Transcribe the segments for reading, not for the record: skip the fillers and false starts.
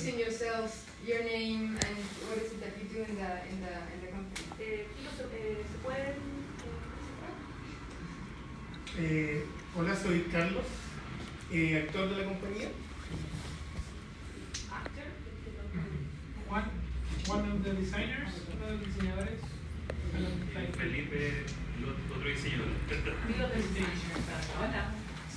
introducing yourselves, your name, and what is it that you do in the company. ¿Se pueden Hola, soy Carlos, actor de la compañía. actor? Juan, one of the designers, uno de los diseñadores. Felipe, otro diseñador. Hola.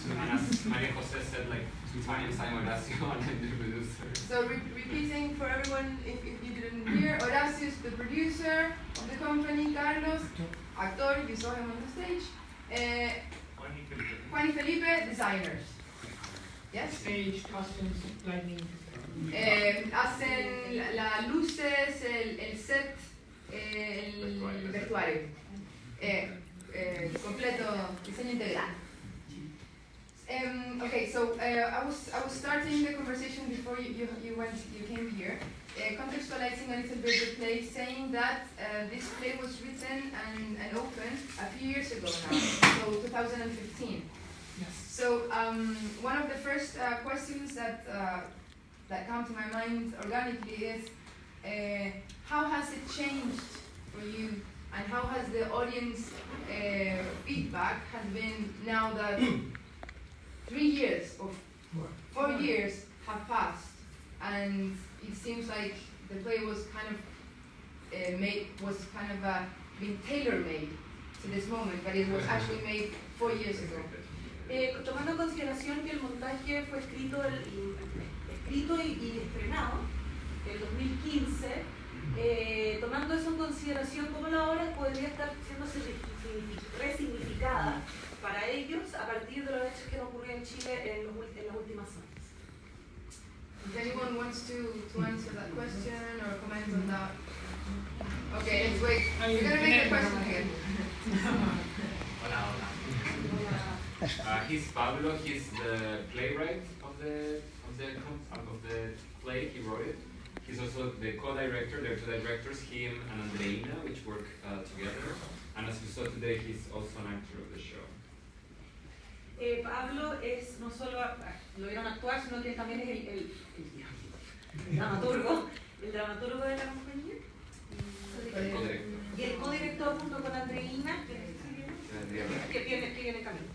And as Maria Jose said like 2 times, I'm Horacio and I'm the producer. So repeating for everyone, if you didn't hear, Horacio is the producer of the company, Carlos, actor, you saw him on the stage, Juan y Felipe, designers. Yes? Stage, costumes, lighting. Hacen las luces, el set, el vestuario. Completo, diseño integral. Okay, so I was starting the conversation before you came here, contextualizing a little bit the play, saying that this play was written and opened a few years ago now, so 2015. Yes. So one of the first questions that come to my mind organically is how has it changed for you, and how has the audience feedback has been now that 3 years or 4 years have passed, and it seems like the play was kind of being tailor-made to this moment, but it was actually made 4 years ago. Tomando en consideración que el montaje fue escrito y estrenado en el 2015, tomando eso en consideración, ¿cómo la obra podría estar siendo resignificada para ellos a partir de los hechos que han ocurrido en Chile en las últimas semanas? If anyone wants to answer that question or comment on that. Okay, let's wait. We're gonna make the question again. Hola. He's Pablo. He's the playwright of the play. He wrote it. He's also the co-director. There are 2 directors, him and Andreina, which work together. And as you saw today, he's also an actor of the show. Pablo es no solo, lo vieron actuar, sino que también es el dramaturgo de la compañía. Y el codirector junto con Andreina, que viene en camino.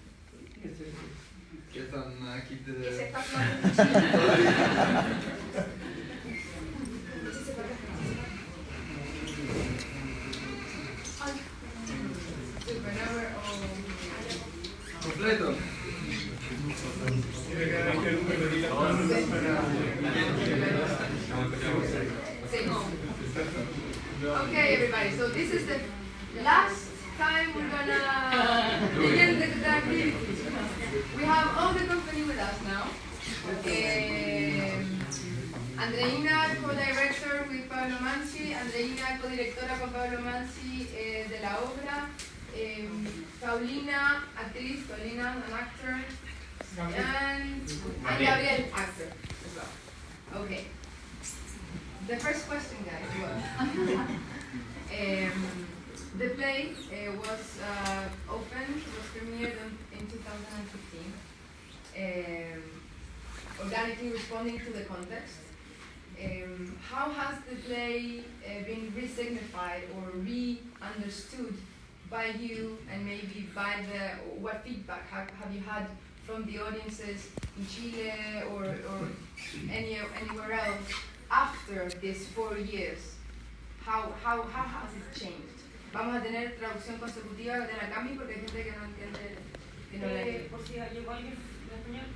Que están aquí de... Que se está actuando en Chile. Completo. Okay, everybody, so this is the last time we're gonna begin the activity. We have all the company with us now. Andreina, co-director with Pablo Manzi, Andreina, co-directora con Pablo Manzi de la obra, Paulina, actriz, Paulina, an actor, and Gabriel, actor as well. Okay. The first question, guys, was the play was opened, was premiered in 2015, organically responding to the context. How has the play been resignified or re-understood by you, and maybe by what feedback have you had from the audiences in Chile or anywhere else after these 4 years? How has it changed? Vamos a tener traducción consecutiva de la Cami porque hay gente que no entiende. Por si llegó alguien en español,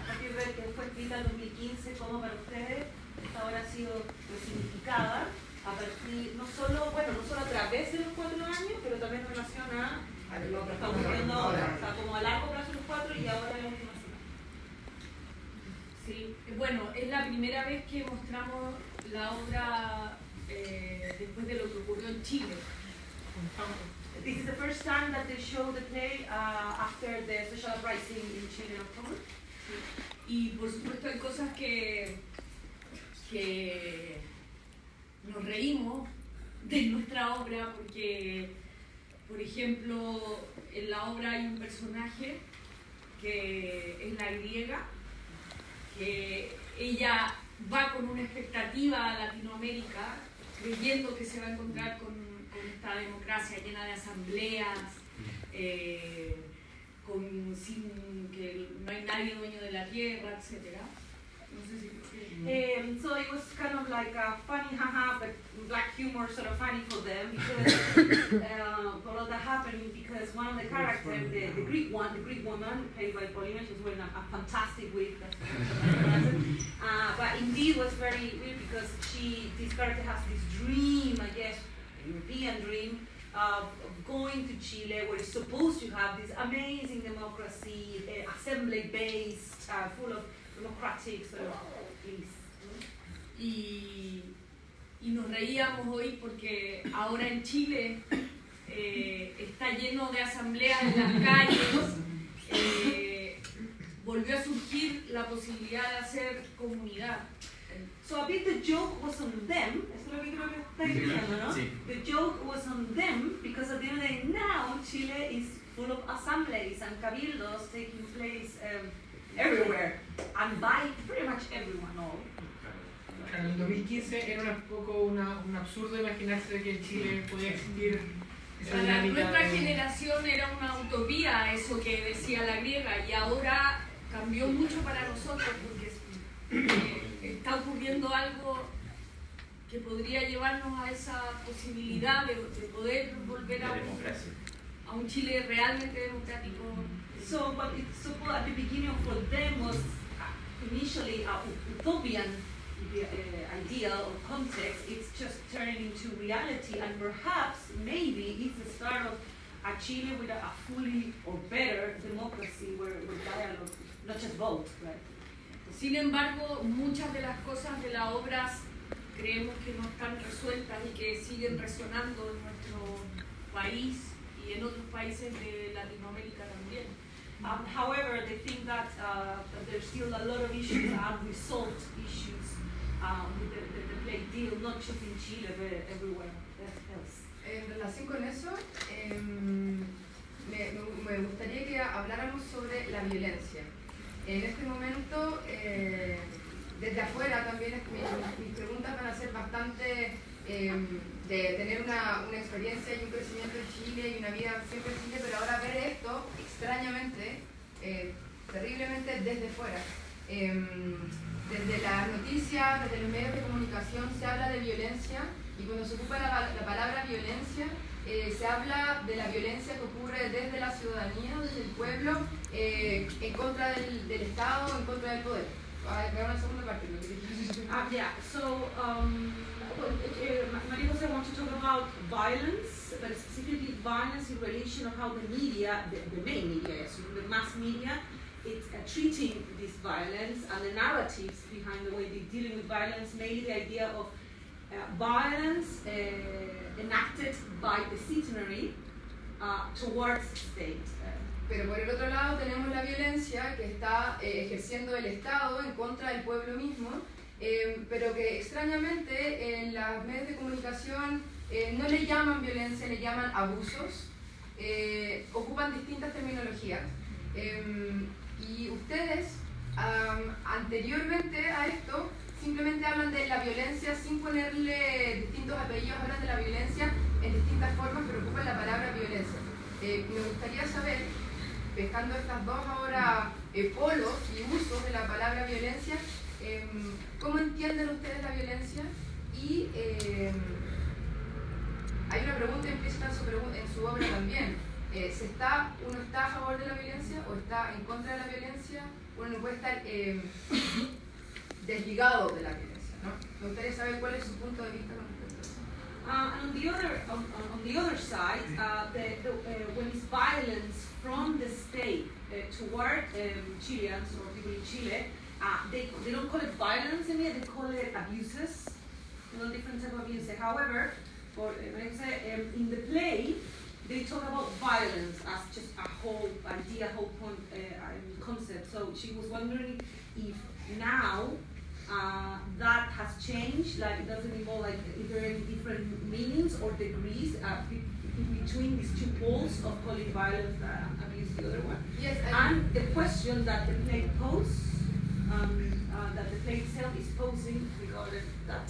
a partir de que fue escrita en 2015, ¿cómo para ustedes esta obra ha sido resignificada? A partir, no solo a través de los 4 años, pero también en relación a lo que está ocurriendo ahora, o sea, como a largo plazo los 4 y ahora en la última semana. Sí, bueno, es la primera vez que mostramos la obra después de lo que ocurrió en Chile. This is the first time that they show the play after the social uprising in Chile in October. Y por supuesto hay cosas que nos reímos de nuestra obra porque, por ejemplo, en la obra hay un personaje que es la griega, que ella va con una expectativa a Latinoamérica, creyendo que se va a encontrar con esta democracia llena de asambleas, sin que no hay nadie dueño de la tierra, etc. No sé si So it was kind of like a funny, haha, but black humor, sort of funny for them because all of that happening because one of the characters, the Greek woman, played by Paulina, she was wearing a fantastic wig. But indeed was very weird because this character has this dream, I guess, European dream of going to Chile, where it's supposed to have this amazing democracy, assembly-based, full of democratic sort of peace. y nos reíamos hoy porque ahora en Chile está lleno de asambleas en las calles, volvió a surgir la posibilidad de hacer comunidad. So a bit the joke was on them. Eso es lo que creo que está diciendo, ¿no? Sí. The joke was on them because at the end of the day now Chile is full of assemblies and cabildos taking place everywhere and by pretty much everyone all. En el 2015 era un poco un absurdo imaginarse que en Chile podía existir esa Para dinámica nuestra de- generación era una utopía eso que decía la griega y ahora cambió mucho para nosotros porque está ocurriendo algo que podría llevarnos a esa posibilidad de poder volver a un Chile realmente democrático. So what it's supposed at the beginning for them was initially a utopian ideal or context. It's just turning into reality and perhaps maybe it's the start of a Chile with a fully or better democracy where dialogue, not just vote, right? Sin embargo, muchas de las cosas de las obras creemos que no están resueltas y que siguen resonando en nuestro país y en otros países de Latinoamérica también. However, they think that there's still a lot of issues, unresolved issues with the plague deal, not just in Chile, but everywhere else. En relación con eso, me gustaría que habláramos sobre la violencia. En este momento, desde afuera también mis preguntas van a ser bastante de tener una experiencia y un crecimiento en Chile y una vida siempre en Chile, pero ahora ver esto extrañamente, terriblemente desde fuera. Desde las noticias, desde los medios de comunicación se habla de violencia y cuando se ocupa la palabra violencia se habla de la violencia que ocurre desde la ciudadanía, desde el pueblo, en contra del Estado, en contra del poder. Voy a una segunda parte. Yeah, so Maria Jose wants to talk about violence, but specifically violence in relation of how the media, the main media, yes, the mass media, it's treating this violence and the narratives behind the way they're dealing with violence, mainly the idea of violence enacted by the citizenry towards the state. Pero por el otro lado tenemos la violencia que está ejerciendo el Estado en contra del pueblo mismo, pero que extrañamente en los medios de comunicación no le llaman violencia, le llaman abusos, ocupan distintas terminologías. Y ustedes, anteriormente a esto, simplemente hablan de la violencia sin ponerle distintos apellidos, hablan de la violencia en distintas formas, pero ocupan la palabra violencia. Me gustaría saber, pescando estas dos ahora polos y usos de la palabra violencia, ¿cómo entienden ustedes la violencia? Y hay una pregunta implícita en su obra también. ¿Uno está a favor de la violencia o está en contra de la violencia? Uno no puede estar desligado de la violencia, ¿no? Me gustaría saber cuál es su punto de vista con respecto a eso. On the other side, when it's violence from the state toward Chileans or people in Chile, they don't call it violence in it, they call it abuses, different type of abuse. However, in the play, they talk about violence as just a whole idea, whole point, concept. So she was wondering if now that has changed, like it doesn't involve like is there any different meanings or degrees in between these two poles of calling violence and abuse the other one. Yes, And the question that the play poses that the play itself is posing regarding that.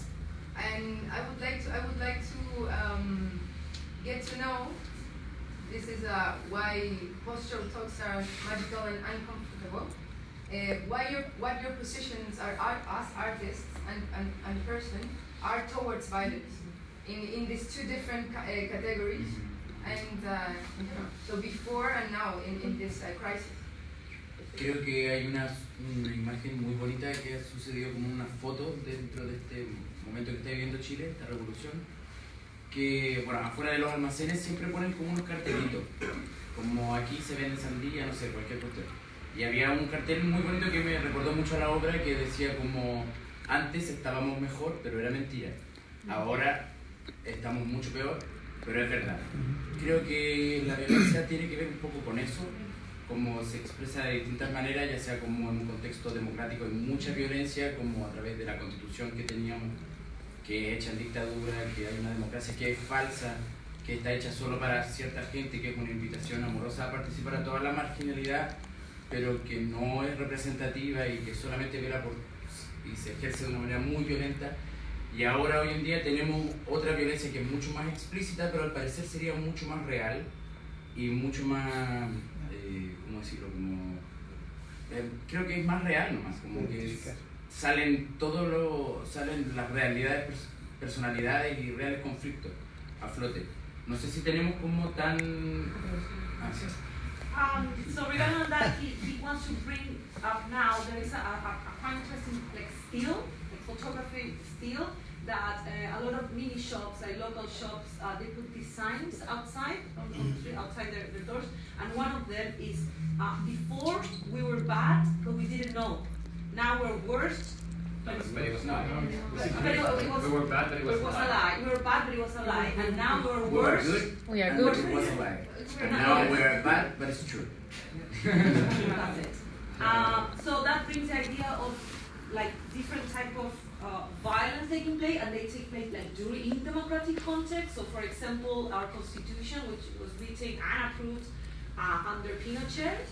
And I would like to get to know. This is why postural talks are magical and uncomfortable. What your positions are as artists and person are towards violence in these two different categories, and so before and now in this crisis. Creo que hay una imagen muy bonita que ha sucedido como una foto dentro de este momento que está viviendo Chile, esta revolución, que bueno, afuera de los almacenes siempre ponen como unos cartelitos, como aquí se vende sandía, no sé, cualquier cuestión. Y había un cartel muy bonito que me recordó mucho a la obra que decía como antes estábamos mejor, pero era mentira. Ahora estamos mucho peor, pero es verdad. Creo que la violencia tiene que ver un poco con eso, como se expresa de distintas maneras, ya sea como en un contexto democrático hay mucha violencia, como a través de la constitución que teníamos, que es hecha en dictadura, que hay una democracia que es falsa, que está hecha solo para cierta gente, que es una invitación amorosa a participar a toda la marginalidad, pero que no es representativa y que solamente vela por y se ejerce de una manera muy violenta. Y ahora hoy en día tenemos otra violencia que es mucho más explícita, pero al parecer sería mucho más real y mucho más, ¿cómo decirlo? Como, creo que es más real nomás, como que salen las realidades, personalidades y reales conflictos a flote. No sé si tenemos como tan... So regarding that, he wants to bring up now, there is a quite interesting still, photography still, that a lot of mini shops, like local shops, they put these signs outside, on the street, outside their doors, and one of them is, before we were bad, but we didn't know. Now we're worse, but it was not. we were bad, but it was a lie. We were bad, but it was a lie, and now we're worse. We are good, it was a lie. And now we're bad, but it's true. That's it. So that brings the idea of like different type of violence taking place, and they take place like during in democratic context. So, for example, our constitution, which was written and approved under Pinochet.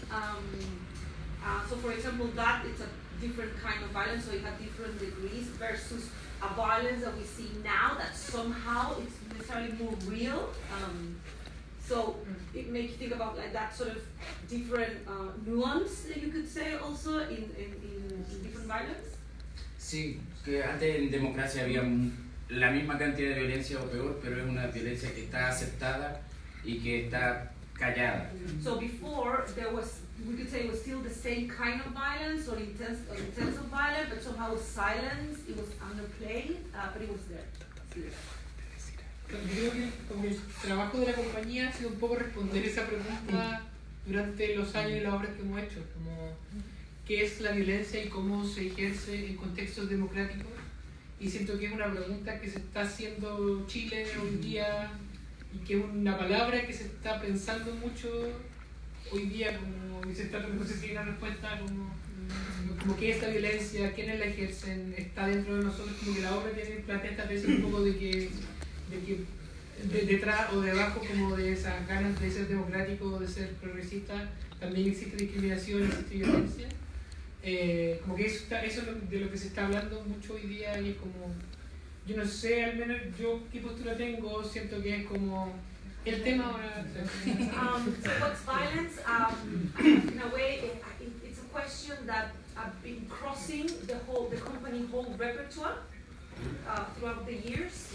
So, for example, that it's a different kind of violence. So it had different degrees versus a violence that we see now that somehow it's necessarily more real. So it makes you think about like that sort of different nuance, you could say, also in different violence. Sí, que antes en democracia había la misma cantidad de violencia o peor, pero es una violencia que está aceptada y que está callada. So before there was, we could say it was still the same kind of violence or intense of violence, but somehow it was silenced, it was underplayed, but it was there. Yo creo que como el trabajo de la compañía ha sido un poco responder esa pregunta durante los años y las obras que hemos hecho, como qué es la violencia y cómo se ejerce en contextos democráticos, y siento que es una pregunta que se está haciendo Chile hoy día y que es una palabra que se está pensando mucho hoy día, como y se está, no sé si hay una respuesta como qué es la violencia, quiénes la ejercen, está dentro de nosotros, como que la obra tiene plantea esta vez un poco de que detrás o debajo como de esas ganas de ser democrático, de ser progresista, también existe discriminación, existe violencia. Como que eso es de lo que se está hablando mucho hoy día, y es como, yo no sé, al menos yo qué postura tengo, siento que es como el tema ahora. So what's violence? In a way, it's a question that I've been crossing the company whole repertoire throughout the years.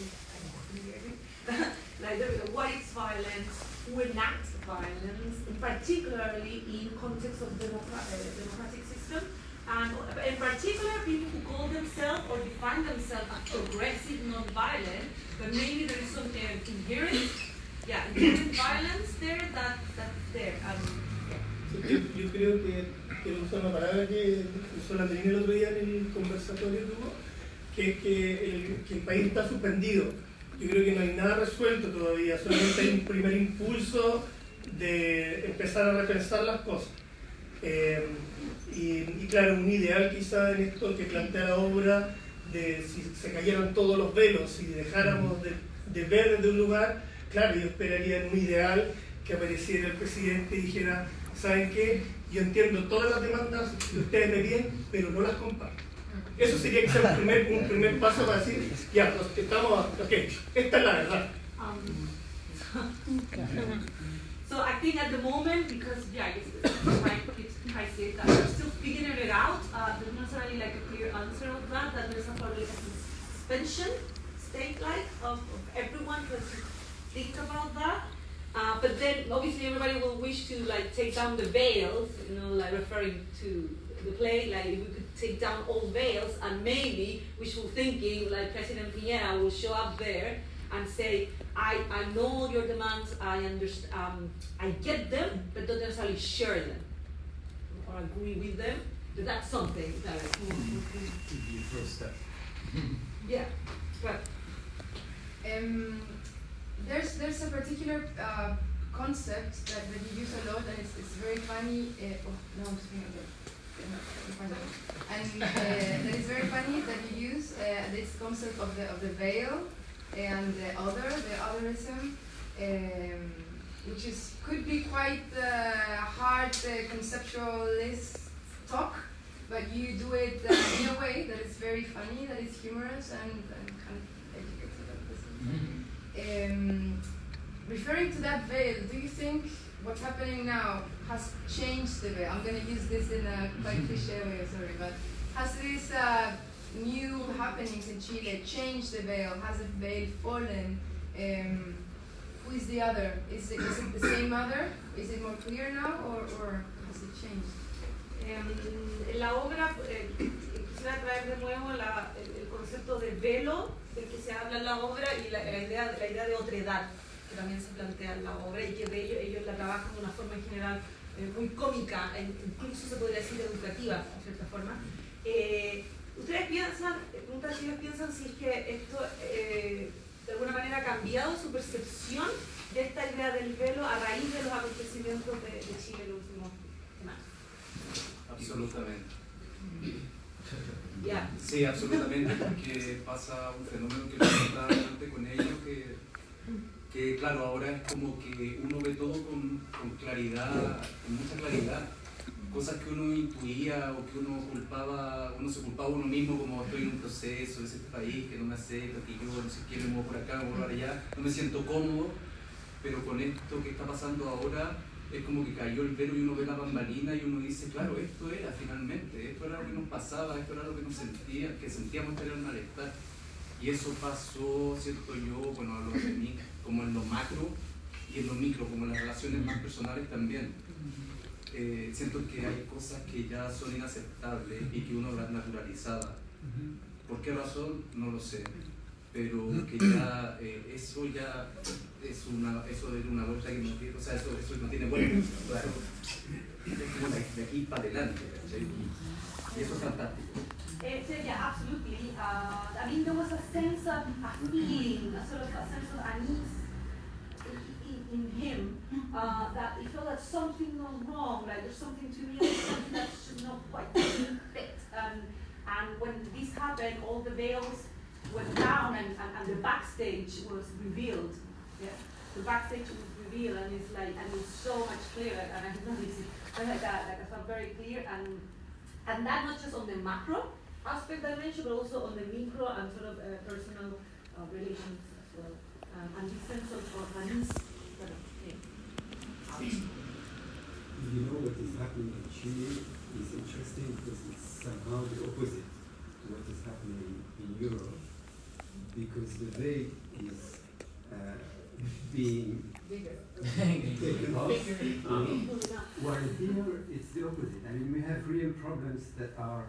Like what is violence, who enacts violence, particularly in context of democratic system, and in particular people who call themselves or define themselves as progressive, non-violent, but maybe there is some inherent violence there that's there. Yo creo que usar una palabra que usó la Andreina el otro día en el conversatorio que hubo, que es que el país está suspendido. Yo creo que no hay nada resuelto todavía, solamente hay un primer impulso de empezar a repensar las cosas. Y claro, un ideal quizá en esto que plantea la obra, de si se cayeran todos los velos y dejáramos de ver desde un lugar, claro, yo esperaría en un ideal que apareciera el presidente y dijera, ¿saben qué? Yo entiendo todas las demandas que ustedes me piden, pero no las comparto. Eso sería que sea un primer paso para decir, ya, estamos, ok, esta es la verdad. So I think at the moment, because I guess it's crisis, we're still figuring it out. There's not necessarily like a clear answer of that. That there's probably like a suspension state like of everyone to think about that. But then obviously everybody will wish to like take down the veils, like referring to the play, like if we could take down all veils and maybe wishful thinking, like President Piñera will show up there and say, I know your demands, I understand, I get them, but don't necessarily share them or agree with them. But that's something that First step. yeah, but there's a particular concept that you use a lot, and it's very funny. No, I'm just being okay. And that is very funny that you use this concept of the veil and the otherism, which could be quite hard conceptualist talk, but you do it in a way that is very funny, that is humorous and kind of educated. Referring to that veil, do you think what's happening now has changed the veil? I'm going to use this in a quite cliche way, sorry, but has this new happenings in Chile changed the veil? Has the veil fallen? Who is the other? Is it the same other? Is it more clear now, or has it changed? En la obra quisiera traer de nuevo el concepto de velo del que se habla en la obra y la idea de otredad que también se plantea en la obra y que de ellos la trabajan de una forma en general muy cómica, incluso se podría decir educativa, de cierta forma. ¿Ustedes piensan, preguntan si ellos piensan si es que esto de alguna manera ha cambiado su percepción de esta idea del velo a raíz de los acontecimientos de Chile en los últimos semanas? Absolutamente. Yeah. Sí, absolutamente, porque pasa un fenómeno que lo comentaba antes con ellos, que claro, ahora es como que uno ve todo con claridad, con mucha claridad, cosas que uno intuía o que uno se culpaba a uno mismo, como estoy en un proceso, es este país que no me acepta, que yo no sé qué, me muevo por acá, me muevo por allá, no me siento cómodo, pero con esto que está pasando ahora, es como que cayó el velo y uno ve la bambalina y uno dice, claro, esto era finalmente, esto era lo que nos pasaba, esto era lo que nos sentíamos tener malestar. Y eso pasó, siento yo, bueno, a lo de mí, como en lo macro y en lo micro, como en las relaciones más personales también. Siento que hay cosas que ya son inaceptables y que uno las naturalizaba. ¿Por qué razón? No lo sé. Pero que ya eso ya es una vuelta que no tiene, o sea, eso no tiene vuelta, claro. Es como de aquí para adelante, ¿cachai? Y eso es fantástico. Yeah, absolutely. I mean, there was a sense of a feeling, a sort of a sense of unease in him, that he felt that something was wrong, like there's something to me that should not quite fit. And when this happened, all the veils went down and the backstage was revealed. Yeah, the backstage was revealed, and it's so much clearer. And I noticed it like I felt very clear, and that not just on the macro aspect dimension, but also on the micro and sort of personal relations as well. And this sense of unease. You know what is happening in Chile is interesting because it's somehow the opposite to what is happening in Europe, because the veil is being taken off, while here it's the opposite. I mean, we have real problems that are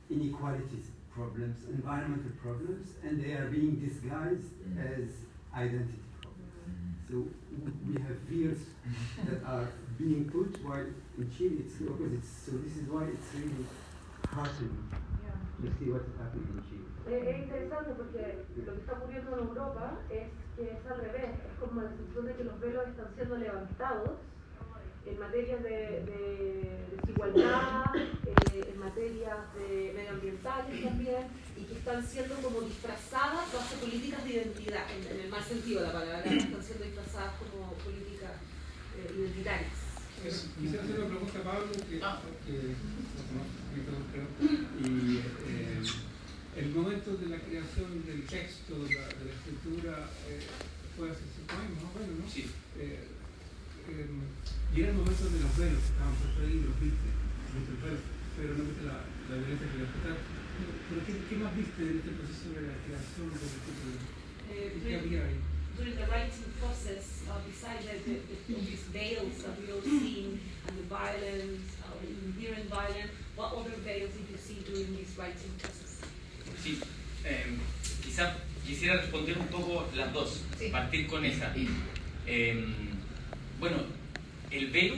inequalities problems, environmental problems, and they are being disguised as identity problems. So we have fears that are being put, while in Chile it's the opposite. So this is why it's really heartening to see what is happening in Chile. Es interesante porque lo que está ocurriendo en Europa es que es al revés, es como la sensación de que los velos están siendo levantados en materias de desigualdad, en materias de medioambientales también, y que están siendo como disfrazadas bajo políticas de identidad, en el mal sentido de la palabra, están siendo disfrazadas como políticas identitarias. Quisiera hacer una pregunta a Pablo, que lo conozco, creo. Y el momento de la creación del texto, de la escritura, fue hace 5 años más o menos, ¿no? Sí. Y era el momento de los velos, que estaban puestos ahí, los viste el velo, pero no viste la violencia que iba a afectar. Pero ¿qué más viste en este proceso de la creación del escritura? ¿Qué había ahí? During the writing process, besides these veils that we all seen and the violence, inherent violence, what other veils did you see during this writing process? Sí, quizá quisiera responder un poco las dos, Sí. partir con esa. Bueno, el velo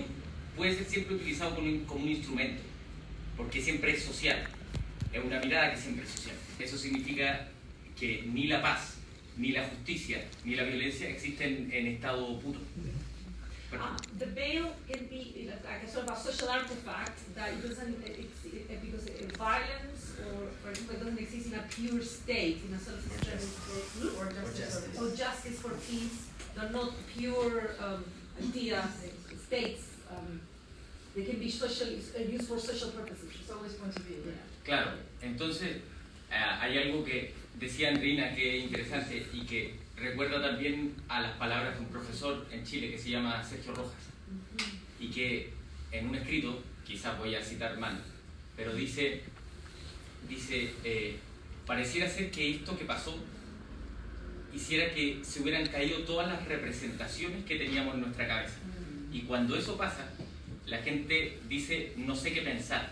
puede ser siempre utilizado como un instrumento, porque siempre es social, es una mirada que siempre es social. Eso significa que ni la paz, ni la justicia, ni la violencia existen en estado puro. The veil can be like a sort of a social artifact that it doesn't, because violence or for example, it doesn't exist in a pure state, in a sort of system, or justice for peace. They're not pure ideas, states. They can be used for social purposes. It's always going to be. Claro, entonces hay algo que decía Andreina que es interesante y que recuerda también a las palabras de un profesor en Chile que se llama Sergio Rojas y que en un escrito, quizás voy a citar mal, pero dice pareciera ser que esto que pasó hiciera que se hubieran caído todas las representaciones que teníamos en nuestra cabeza, y cuando eso pasa la gente dice no sé qué pensar.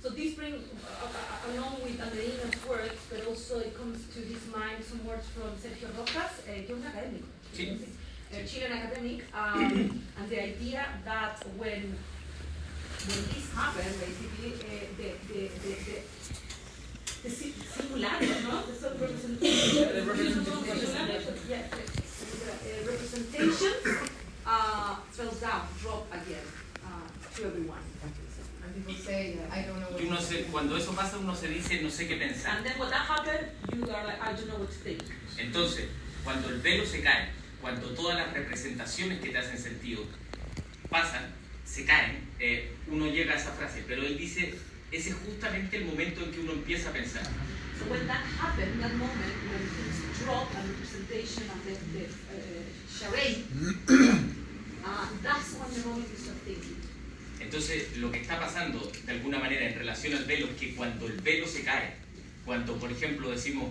So this brings, along with Andreina's words, but also it comes to his mind some words from Sergio Rojas, que es un académico, Sí. Chilean academic, and the idea that when this happened, basically, the simulacrum, no? The sort of representations fell down, dropped again to everyone. And people say, I don't know what Y uno to se, do. cuando eso pasa uno se dice no sé qué pensar. And then when that happened, you are like, I don't know what to think. Entonces, cuando el velo se cae, cuando todas las representaciones que te hacen sentido pasan, se caen, uno llega a esa frase, pero él dice, ese es justamente el momento en que uno empieza a pensar. So when that happened, that moment when things drop and representation and the charade, that's when the moment you start thinking. Entonces, lo que está pasando de alguna manera en relación al velo es que cuando el velo se cae, cuando por ejemplo decimos,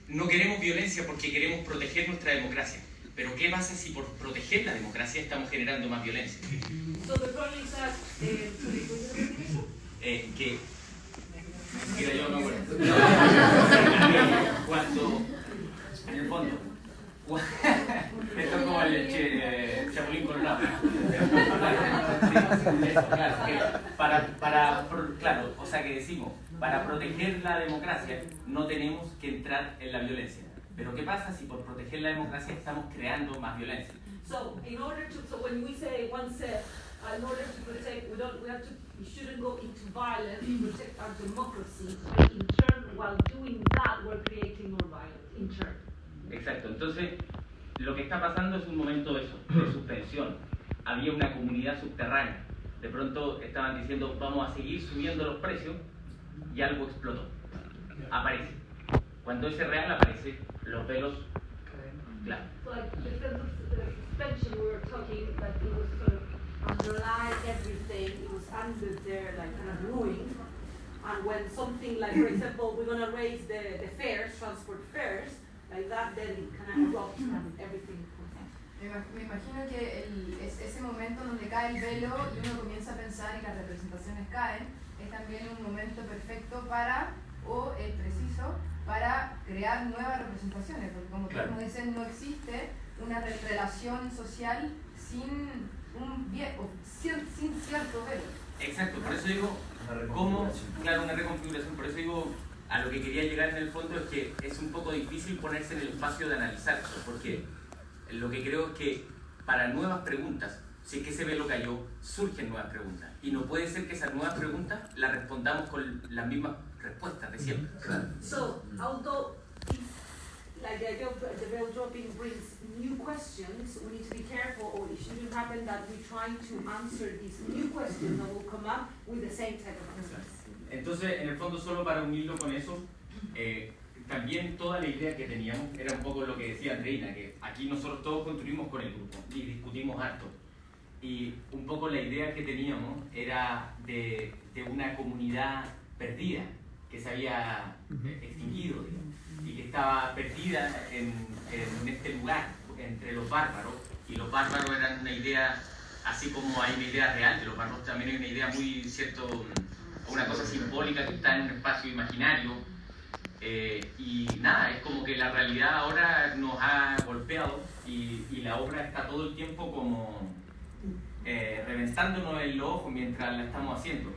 no queremos violencia porque queremos proteger nuestra democracia, pero ¿qué pasa si por proteger la democracia estamos generando más violencia? So the problem is that, Que mira, yo no me acuerdo. Cuando, en el fondo, esto es como el Chapulín Colorado. Sí, eso, claro, que claro, o sea que decimos, para proteger la democracia no tenemos que entrar en la violencia. Pero ¿qué pasa si por proteger la democracia estamos creando más violencia? so in order to, so when we say, one said, in order to protect, we shouldn't go into violence to protect our democracy, but in turn, while doing that, we're creating more violence, in turn. Exacto, entonces lo que está pasando es un momento de eso, de suspensión. Había una comunidad subterránea, de pronto estaban diciendo vamos a seguir subiendo los precios y algo explotó, aparece. Cuando ese real aparece, los velos, claro. So like the sense of the suspension we were talking, that it was sort of underlying everything, it was under there like kind of brewing. And when something like, for example, we're gonna raise the fares, transport fares, like that, then it kind of drops and everything comes out. Me imagino que ese momento donde cae el velo y uno comienza a pensar y las representaciones caen, es también un momento perfecto para, o el preciso, para crear nuevas representaciones, porque como tú nos dices, no existe una relación social sin cierto velo. Exacto, por eso digo, ¿cómo? Claro, una reconfiguración, por eso digo, a lo que quería llegar en el fondo es que es un poco difícil ponerse en el espacio de analizar eso, porque lo que creo es que para nuevas preguntas, si es que ese velo cayó, surgen nuevas preguntas, y no puede ser que esas nuevas preguntas las respondamos con las mismas respuestas de siempre. So, although like the idea of the veil dropping brings new questions, we need to be careful, or it shouldn't happen that we're trying to answer these new questions that will come up with the same type of answers. Entonces, en el fondo, solo para unirlo con eso, también toda la idea que teníamos era un poco lo que decía Andreina, que aquí nosotros todos construimos con el grupo y discutimos harto. Y un poco la idea que teníamos era de una comunidad perdida, que se había extinguido, digamos, y que estaba perdida en este lugar, entre los bárbaros, y los bárbaros eran una idea, así como hay una idea real de los bárbaros, también hay una idea muy, cierto, una cosa simbólica que está en un espacio imaginario, y nada, es como que la realidad ahora nos ha golpeado y la obra está todo el tiempo como reventándonos en los ojos mientras la estamos haciendo.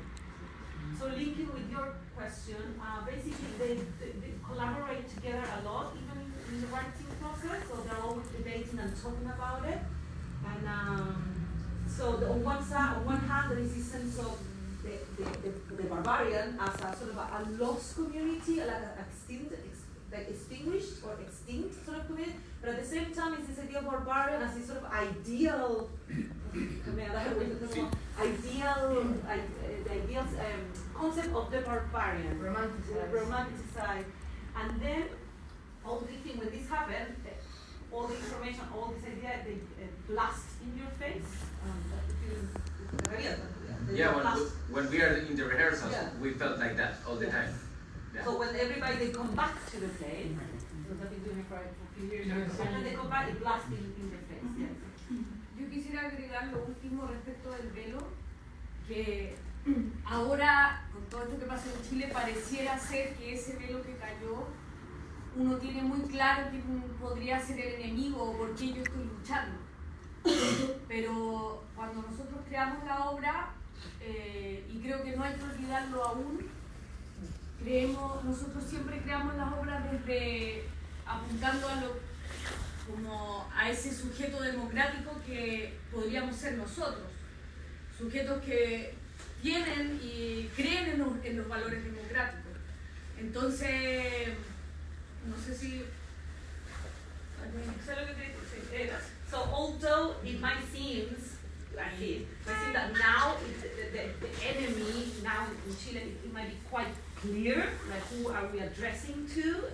So linking with your question, basically they collaborate together a lot, even in the writing process, so they're always debating and talking about it. And so on one hand, there is this sense of the barbarian as a sort of a lost community, like extinguished or extinct sort of community, but at the same time, it's this idea of barbarian as this sort of ideal, ideal concept of the barbarian, romanticized. And then, all the thing when this happened, all the information, all this idea, they blast in your face. Yeah, when we are in the rehearsals, we felt like that all the time. Yeah. So when everybody they come back to the play, because I've been doing it for a few years, and then they come back, it blasts in their face. Yes. Yo quisiera agregar lo último respecto del velo, que ahora, con todo esto que pasa en Chile, pareciera ser que ese velo que cayó, uno tiene muy claro quién podría ser el enemigo o por qué yo estoy luchando. Pero cuando nosotros creamos la obra, y creo que no hay que olvidarlo aún, nosotros siempre creamos las obras desde apuntando como a ese sujeto democrático que podríamos ser nosotros, sujetos que tienen y creen en los valores democráticos. Entonces, no sé si... So although it might seem like it, I think that now the enemy now in Chile it might be quite clear, like who are we addressing to.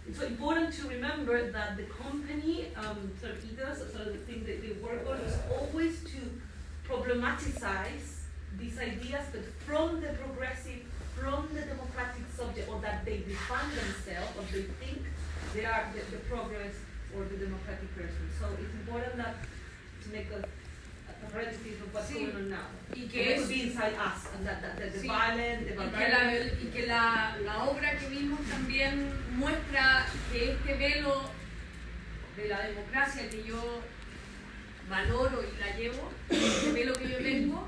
It's so important to remember that the company sort of ethos, sort of the thing that they work on is always to problematize these ideas, but from the progressive, from the democratic subject, or that they define themselves, or they think they are the progress or the democratic person. So it's important that to make a parenthesis of what's going on now. Y que it could be inside us, and that the sí, violent, the barbarian. Y que la obra que vimos también muestra que este velo de la democracia que yo valoro y la llevo, este velo que yo tengo,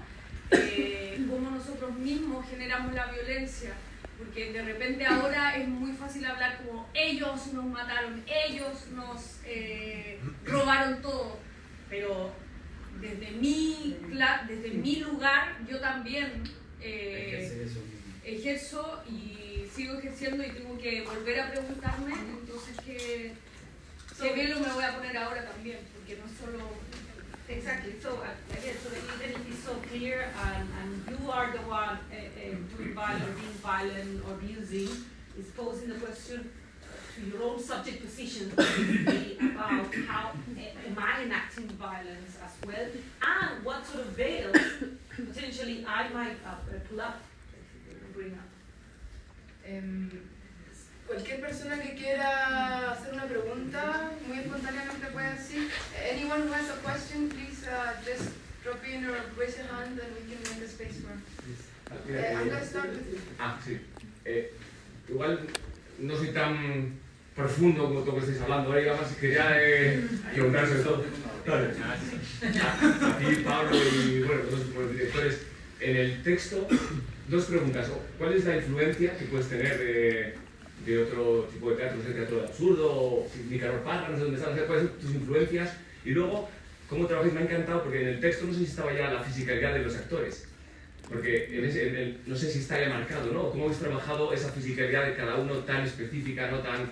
cómo nosotros mismos generamos la violencia. Porque de repente ahora es muy fácil hablar como ellos nos mataron, ellos nos robaron todo, pero desde mi lugar yo también ejerzo y sigo ejerciendo y tengo que volver a preguntarme, entonces ¿qué velo me voy a poner ahora también? Porque no es solo... Exactly. So again, so even if it's so clear and you are the one doing violence or being violent or abusing, is posing the question to your own subject position about how am I enacting violence as well, and what sort of veils potentially I might pull up, bring up. Cualquier persona que quiera hacer una pregunta, muy espontáneamente puede decir. Anyone who has a question, please just drop in or raise your hand and we can make a space for. I'm going to start with you. Sí. Igual no soy tan profundo como todo lo que estáis hablando, ahora digamos quería preguntar sobre todo a ti, Pablo, y bueno, los directores. En el texto, dos preguntas. ¿Cuál es la influencia que puedes tener de otro tipo de teatro, no sé, teatro de absurdo, o Nicanor Parra, no sé dónde están, cuáles son tus influencias? Y luego, ¿cómo trabajáis? Me ha encantado, porque en el texto no sé si estaba ya la fisicalidad de los actores, porque no sé si está ya marcado, ¿no? ¿Cómo habéis trabajado esa fisicalidad de cada uno tan específica, no tan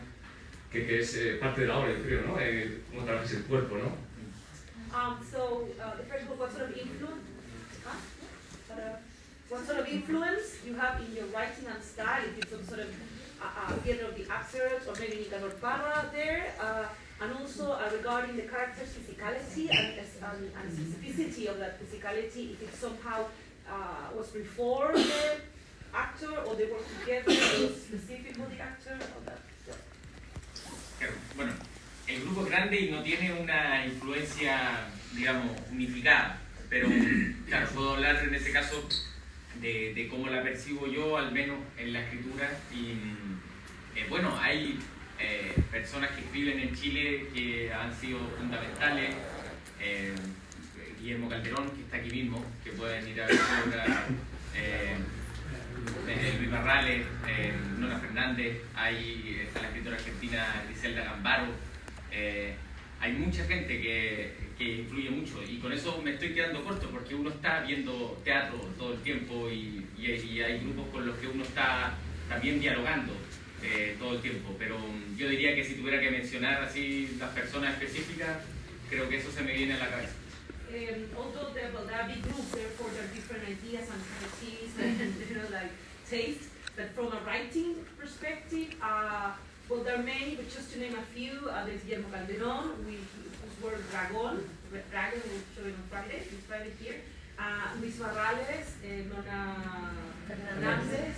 que es parte de la obra, yo creo, ¿no? Cómo trabajas el cuerpo, ¿no? The first book, what sort of influence? What sort of influence you have in your writing and style? If it's some sort of theater of the actors, or maybe Nicanor Parra there, and also regarding the character's physicality and specificity of that physicality, if it somehow was before the actor or they work together, or specific for the actor, or that. Bueno, el grupo es grande y no tiene una influencia, digamos, unificada, pero claro, puedo hablar en este caso de cómo la percibo yo, al menos en la escritura, y bueno, hay personas que escriben en Chile que han sido fundamentales, Guillermo Calderón, que está aquí mismo, que pueden ir a ver su obra, Luis Barrales, Nora Fernández, está la escritora argentina Griselda Gambaro, hay mucha gente que influye mucho, y con eso me estoy quedando corto porque uno está viendo teatro todo el tiempo y hay grupos con los que uno está también dialogando todo el tiempo, pero yo diría que si tuviera que mencionar así las personas específicas, creo que eso se me viene a la cabeza. Although there are big groups, therefore there are different ideas and expertise and like tastes, but from a writing perspective, well, there are many, but just to name a few, there's Guillermo Calderón, whose work Dragon will show it on Friday, this Friday here, Luis Barrales, Nora Fernández,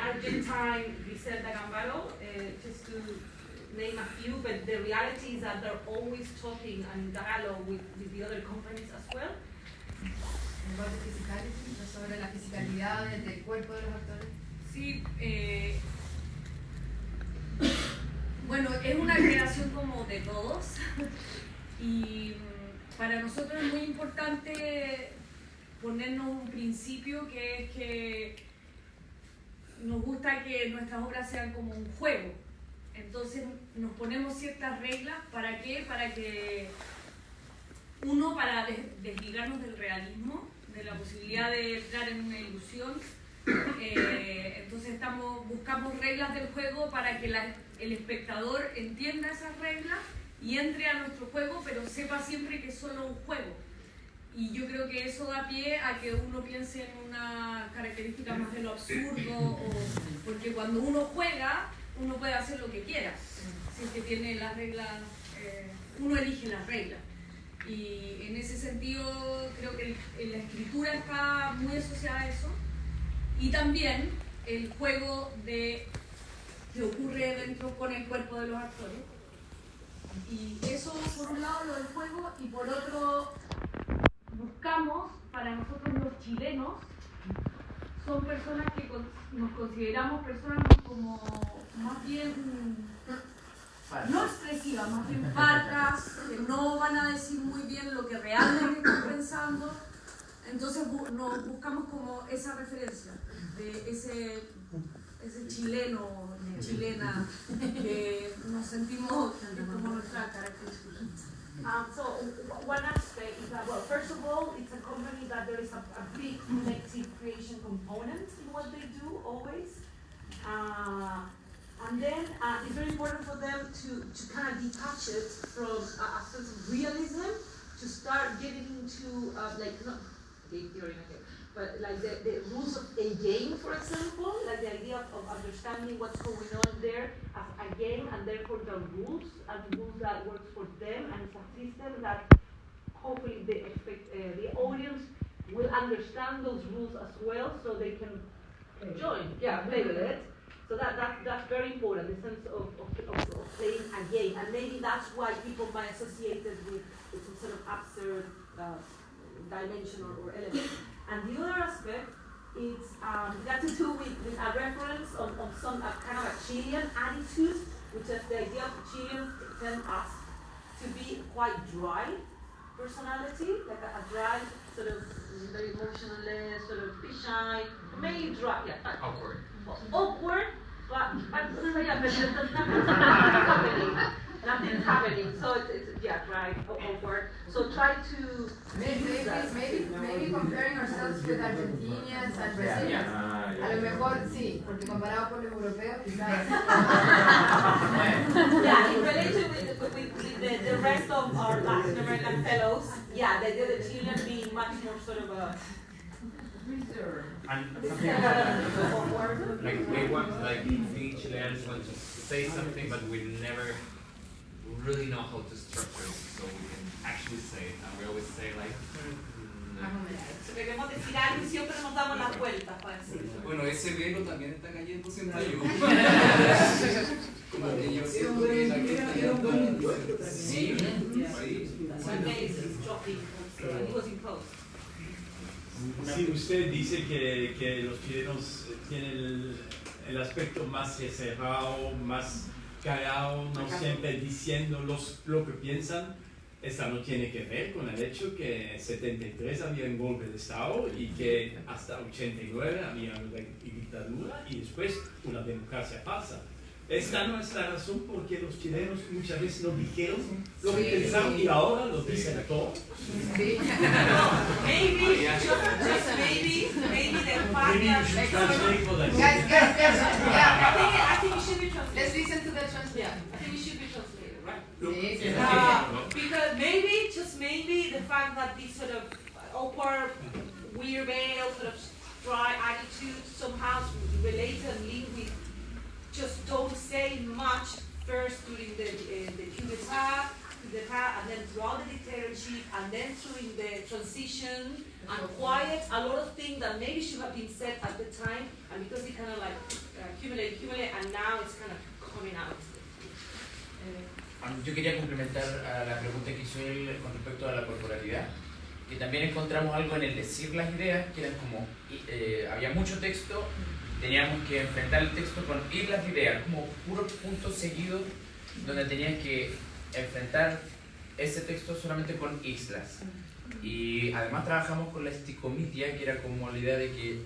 Argentine Griselda Gambaro, just to name a few, but the reality is that they're always talking and dialogue with the other companies as well. About the physicality, sobre la fisicalidad del cuerpo de los actores. Sí, bueno, es una creación como de todos y para nosotros es muy importante ponernos un principio que es que nos gusta que nuestras obras sean como un juego. Entonces nos ponemos ciertas reglas, ¿para qué? Para que uno, para desligarnos del realismo, de la posibilidad de entrar en una ilusión. Entonces buscamos reglas del juego para que el espectador entienda esas reglas y entre a nuestro juego, pero sepa siempre que es solo un juego. Y yo creo que eso da pie a que uno piense en una característica más de lo absurdo, porque cuando uno juega, uno puede hacer lo que quiera. Si es que tiene las reglas, uno elige las reglas. Y en ese sentido creo que la escritura está muy asociada a eso. Y también el juego que ocurre dentro con el cuerpo de los actores. Y eso por un lado lo del juego, y por otro buscamos, para nosotros los chilenos, son personas que nos consideramos personas como más bien, no expresivas, más bien parcas, que no van a decir muy bien lo que realmente están pensando. Entonces nos buscamos como esa referencia de ese chileno, chilena, que nos sentimos como nuestra característica. So one aspect is that, well, first of all, it's a company that there is a big collective creation component in what they do always. And then it's very important for them to kind of detach it from a sense of realism, to start getting into like, not game theory, but like the rules of a game, for example, like the idea of understanding what's going on there as a game, and therefore the rules that works for them, and it's a system that hopefully the audience will understand those rules as well, so they can join, play with it. So that's very important, the sense of playing a game, and maybe that's why people might associate it with some sort of absurd dimension or element. And the other aspect is got to do with a reference on some kind of a Chilean attitude, which is the idea of Chileans tend us to be quite dry personality, like a dry, sort of very emotionless, sort of be shy, mainly dry, Awkward. Awkward, but nothing's happening. So it's dry, awkward. So try to maybe comparing ourselves with Argentinians and Brazilians. A lo mejor sí, porque comparado con los europeos, quizás. Yeah, in relation with the rest of our Latin American fellows, yeah, the Chilean being much more sort of a And like we want, like we Chileans want to say something, but we never really know how to structure it, so we can actually say it. And we always say like. Queremos decir algo y siempre nos damos las vueltas para decirlo. Bueno, ese velo también está cayendo siempre yo. Como que yo siento que la gente ya está sí, ahí. Sí, usted dice que los chilenos tienen el aspecto más reservado, más callado, no siempre diciendo lo que piensan. Esta no tiene que ver con el hecho que en 73 había un golpe de Estado y que hasta 89 había una dictadura y después una democracia falsa. Esta no es la razón por que los chilenos muchas veces no dijeron lo que pensaban y ahora lo dicen todo. Maybe, just maybe the fact Maybe you should translate what I Guys, said. yeah. I think it should be translated. Let's listen to the translation. I think it should be translated, right? Sí. Because maybe, just maybe, the fact that this sort of awkward, weird veil, sort of dry attitude somehow related and linked with just don't say much first during the coup d'etat, and then throughout the dictatorship, and then during the transition, and quiet, a lot of things that maybe should have been said at the time, and because it kind of like accumulate, and now it's kind of coming out. Yo quería complementar a la pregunta que hizo él con respecto a la corporalidad, que también encontramos algo en el decir las ideas, que eran como, había mucho texto, teníamos que enfrentar el texto con ir las ideas, como puros puntos seguidos, donde tenías que enfrentar ese texto solamente con islas. Y además trabajamos con la esticomitia, que era como la idea de que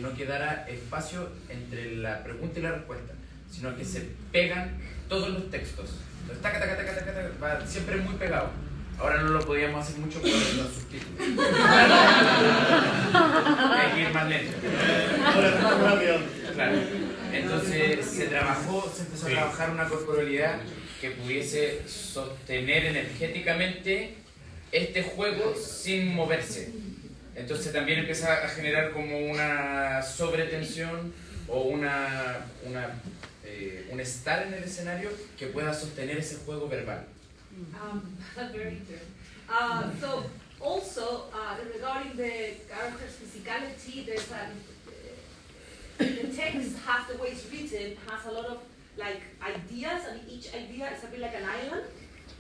no quedara espacio entre la pregunta y la respuesta, sino que se pegan todos los textos. Entonces, taca, taca, taca, taca, taca, va siempre muy pegado. Ahora no lo podíamos hacer mucho por los subtítulos. Hay que ir más lento. Claro. Entonces se empezó a trabajar una corporalidad que pudiese sostener energéticamente este juego sin moverse. Entonces también empieza a generar como una sobretensión o un estar en el escenario que pueda sostener ese juego verbal. Very interesting. So also regarding the character's physicality, there's the text has the way it's written has a lot of like ideas, and each idea is a bit like an island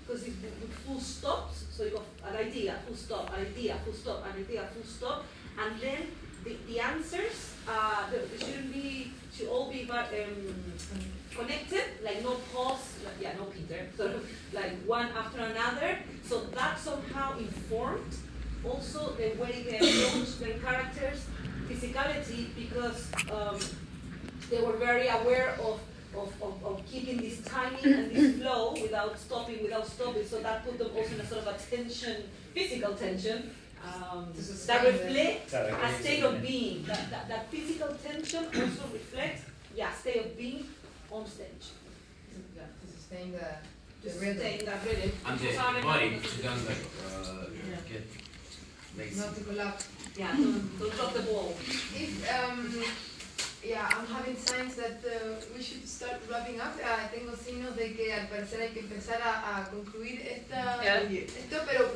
because it's with full stops. So you got an idea, full stop, an idea, full stop, an idea, full stop, and then the answers should all be connected, like no pause, like, no Peter, sort of like one after another. So that somehow informed also the way they approach their characters' physicality, because they were very aware of keeping this timing and this flow without stopping. So that put them also in a sort of a tension, physical tension, that reflects a state of being. That physical tension also reflects, state of being on stage. To sustain the Sustain that rhythm. And the body to don't get lazy. not to collapse. Yeah, don't drop the ball. I'm having signs that we should start wrapping up. Tengo signos de que al parecer hay que empezar a concluir esto, pero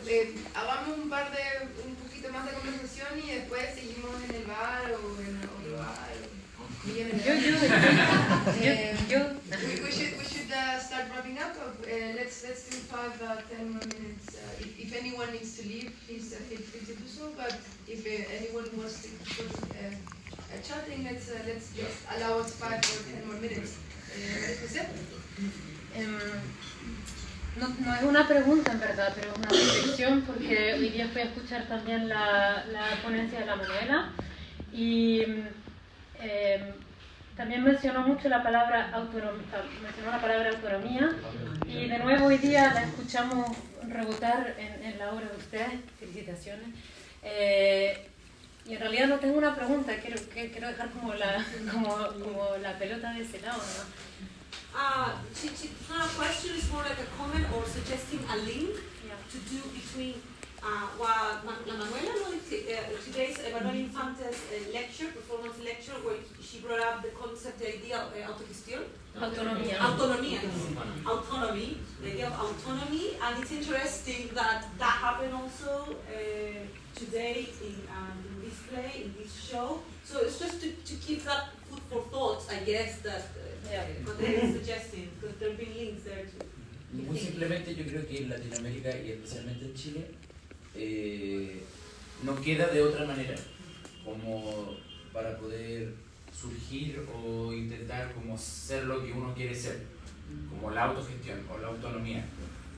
hagamos un poquito más de conversación y después seguimos en el bar o en otro bar. We should start wrapping up. Let's do 5-10 more minutes. If anyone needs to leave, please feel free to do so. But if anyone wants to chatting, let's just allow us 5 or 10 more minutes. No es una pregunta en verdad, pero es una reflexión, porque hoy día fui a escuchar también la ponencia de la Manuela y también mencionó mucho la palabra autonomía, y de nuevo hoy día la escuchamos rebotar en la obra de ustedes. Felicitaciones. Y en realidad no tengo una pregunta, quiero dejar como la pelota de ese lado, ¿no? It's not a question, it's more like a comment or suggesting a link to do between what La Manuela, today's Manuel Infante's lecture, performance lecture, where she brought up the concept, the idea of autogestión. Autonomía. Autonomía. Autonomy, the idea of autonomy, and it's interesting that happened also today in this play, in this show. So it's just to keep that food for thought, I guess, that what they are suggesting, because there have been links there too. Muy simplemente yo creo que en Latinoamérica y especialmente en Chile no queda de otra manera como para poder surgir o intentar como ser lo que uno quiere ser, como la autogestión o la autonomía,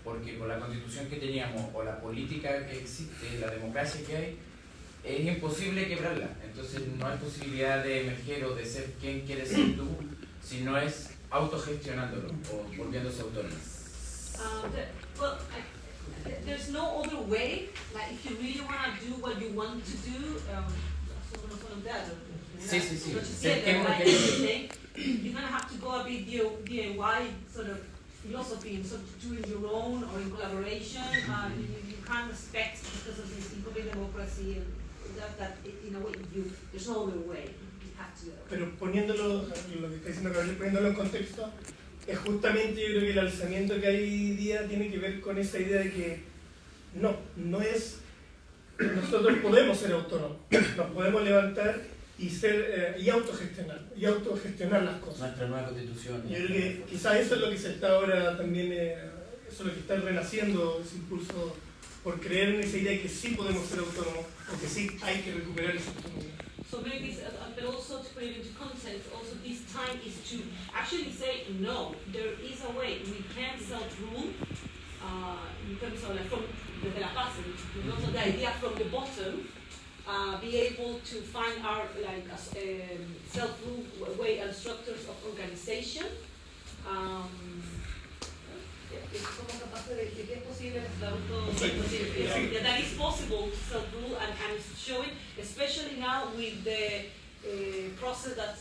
porque con la constitución que teníamos o la política que existe, la democracia que hay, es imposible quebrarla. Entonces no hay posibilidad de emerger o de ser quien quieres ser tú si no es autogestionándolo o volviéndose autónomo. There's no other way. Like if you really want to do what you want to do, Sí. You're gonna have to go a bit DIY sort of philosophy and sort of doing your own or in collaboration. You can't expect because of this incomplete democracy and that in a way there's no other way. You have to. Pero poniéndolo, lo que está diciendo Gabriel, poniéndolo en contexto, es justamente yo creo que el alzamiento que hay hoy día tiene que ver con esa idea de que no es, nosotros podemos ser autónomos, nos podemos levantar y ser y autogestionar las cosas. Nuestra nueva constitución. Yo creo que quizás eso es lo que se está ahora también, eso es lo que está renaciendo, ese impulso por creer en esa idea de que sí podemos ser autónomos o que sí hay que recuperar esa autonomía. So maybe, but also to put it into context, also this time is to actually say, no, there is a way, we can self-rule in terms of like from the la base, so the idea from the bottom, be able to find our like self-rule way and structures of organization. Somos capaces de que es posible that is possible to self-rule and showing, especially now with the process that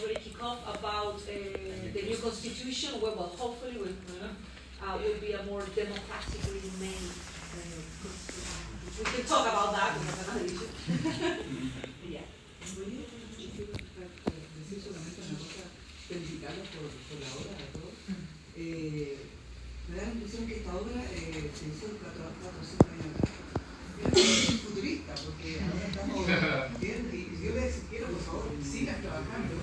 already kicked off about the new constitution, where well, hopefully will be a more democratically made constitution. We can talk about that because another issue. Yeah. Decir solamente una cosa, felicitarlos por la obra a todos. Me da la impresión que esta obra se hizo 4 o 5 años atrás. Yo soy futurista, porque ahora estamos viendo, y yo les quiero, por favor, sigan trabajando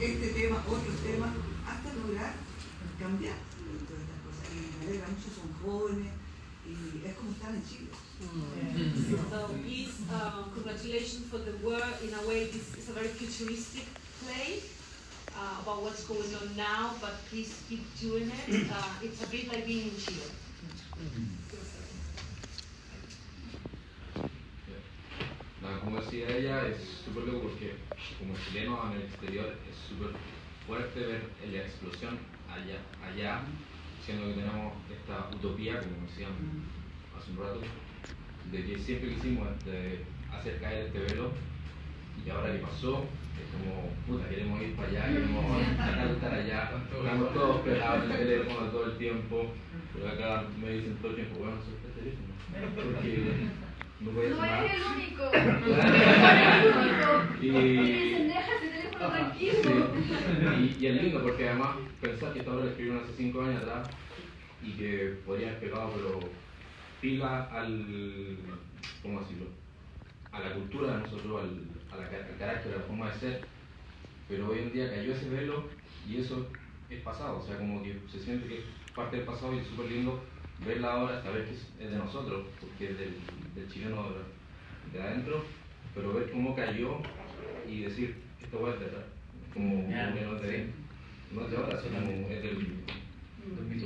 este tema, otros temas, hasta lograr cambiar todas estas cosas. Y me alegra mucho, son jóvenes, y es como estar en Chile. So please, congratulations for the work. In a way, this is a very futuristic play. About what's going on now, but please keep doing it. It's a bit like being in Chile. Como decía ella, es súper loco porque como chileno en el exterior es súper fuerte ver la explosión allá, siendo que tenemos esta utopía, como decían hace un rato, de que siempre quisimos hacer caer este velo, y ahora que pasó, es como, puta, queremos ir para allá, queremos tratar de estar allá, estamos todos pegados en el teléfono todo el tiempo, pero acá me dicen todo el tiempo, bueno, suelta el teléfono, porque no voy a hacer nada. No eres el único, no eres el único, deja ese teléfono tranquilo. Sí. Y es lindo porque además pensar que esta obra la escribieron hace 5 años atrás y que podría haber pegado, pero pila al, ¿cómo decirlo?, a la cultura de nosotros, al carácter, a la forma de ser, pero hoy en día cayó ese velo y eso es pasado, o sea, como que se siente que es parte del pasado y es súper lindo verla ahora, saber que es de nosotros, porque es del chileno de adentro, pero ver cómo cayó y decir, esto va a ser como que no es de ahora, sino es del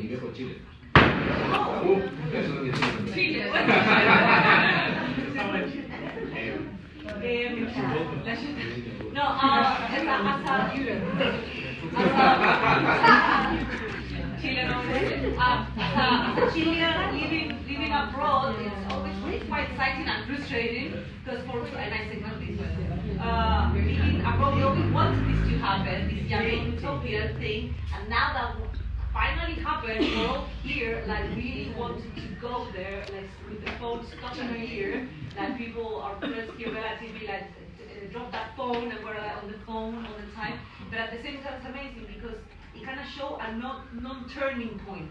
viejo Chile. Eso es lo que sí. Chile. Chile, no, as a Chilean living abroad, it's always really quite exciting and frustrating because and I say not this way, living abroad, we always wanted this to happen, this giant utopia thing, and now that finally happened, we're all here, like really wanted to go there, like with the phone stuck in our ear, like people are just here relatively like drop that phone and we're like on the phone all the time. But at the same time, it's amazing because it kind of shows a non-turning point.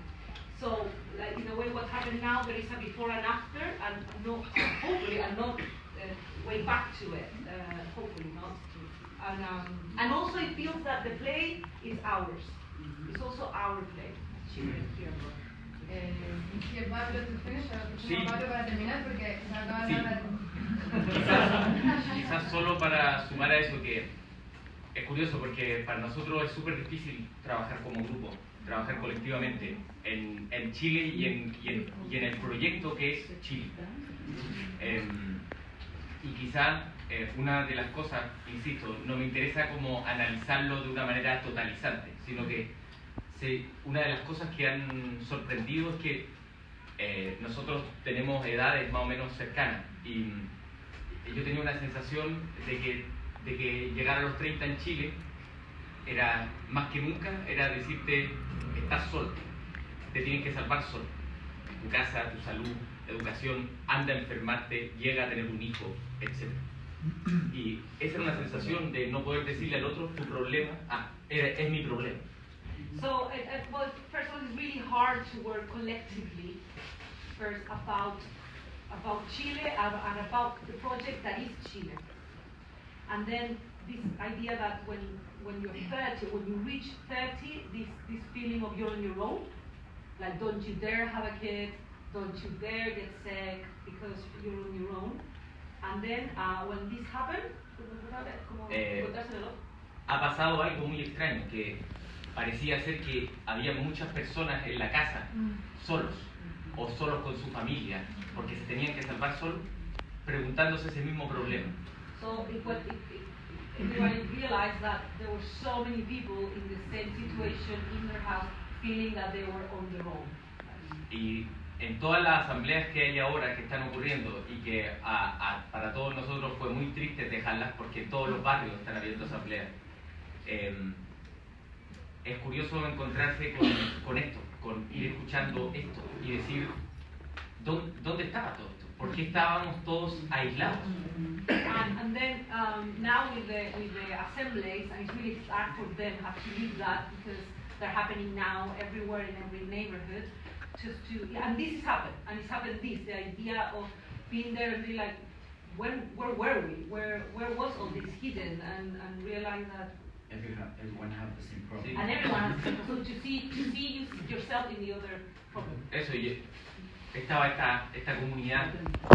So, like in a way, what happened now, there is a before and after, and no, hopefully, and not way back to it. Hopefully not. And also, it feels that the play is ours. It's also our play. Children here. Pablo, ¿tú finish? Sí. Pablo, para terminar, porque se acaba Sí. de hablar. Quizás solo para sumar a eso, que es curioso porque para nosotros es súper difícil trabajar como grupo, trabajar colectivamente en Chile y en el proyecto que es Chile. Y quizás una de las cosas, insisto, no me interesa como analizarlo de una manera totalizante, sino que una de las cosas que han sorprendido es que nosotros tenemos edades más o menos cercanas y yo tenía una sensación de que llegar a los 30 en Chile era más que nunca, era decirte, estás solo, te tienes que salvar solo, tu casa, tu salud, educación, anda a enfermarte, llega a tener un hijo, etc. Y esa era una sensación de no poder decirle al otro, tu problema, es mi problema. So, well, first of all, it's really hard to work collectively first about Chile and about the project that is Chile. And then this idea that when you're 30, when you reach 30, this feeling of you're on your own, like don't you dare have a kid, don't you dare get sick because you're on your own. And then when this happened, ha pasado algo muy extraño, que parecía ser que había muchas personas en la casa, solos, o solos con su familia, porque se tenían que salvar solos, preguntándose ese mismo problema. So everybody realized that there were so many people in the same situation in their house, feeling that they were on their own. Y en todas las asambleas que hay ahora que están ocurriendo y que para todos nosotros fue muy triste dejarlas porque en todos los barrios están habiendo asambleas, es curioso encontrarse con esto, con ir escuchando esto y decir, ¿dónde estaba todo esto? ¿Por qué estábamos todos aislados? And then now with the assemblies, and it's really hard for them to live that because they're happening now everywhere in every neighborhood. And this has happened, and it's happened the idea of being there and be like, where were we? Where was all this hidden? And realize that everyone have the same problem. And everyone has so to see yourself in the other problem. Eso, y estaba esta comunidad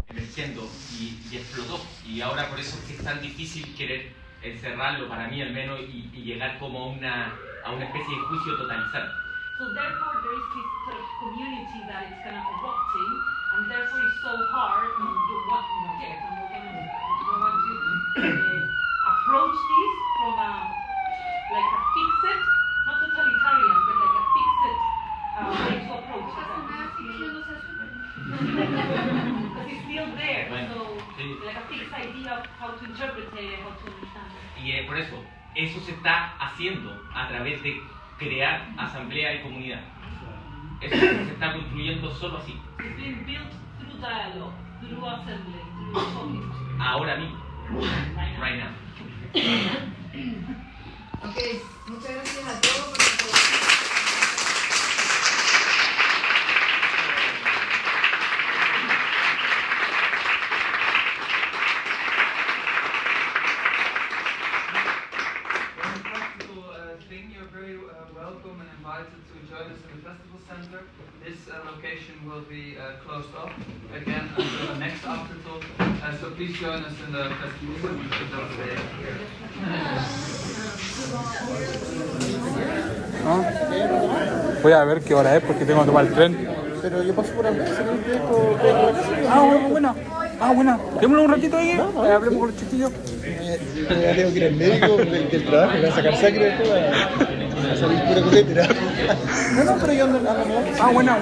emergiendo y explotó, y ahora por eso es que es tan difícil querer encerrarlo, para mí al menos, y llegar como a una especie de juicio totalizante. So therefore there is this sort of community that is kind of erupting, and therefore it's so hard to want to approach this from like a fixed, not totalitarian, but like a fixed way to approach it. Because it's still there, so like a fixed idea of how to interpret it, how to understand it. Y por eso se está haciendo a través de crear asamblea y comunidad. Eso se está construyendo solo así. It's been built through dialogue, through assembly, through talking. Ahora mismo. Right now. Ok, muchas gracias a todos por su welcome and invited to join us in the festival center. This location will be closed off again until the next aftertalk. So please join us in the festival center. Voy a ver qué hora es porque tengo que tomar el tren. Pero yo paso por acá, buena. Démosle un ratito ahí, hablemos con los chiquillos. Ya tengo que ir al médico del trabajo, voy a sacar sangre después. No, no, pero yo ando. Ah, buena.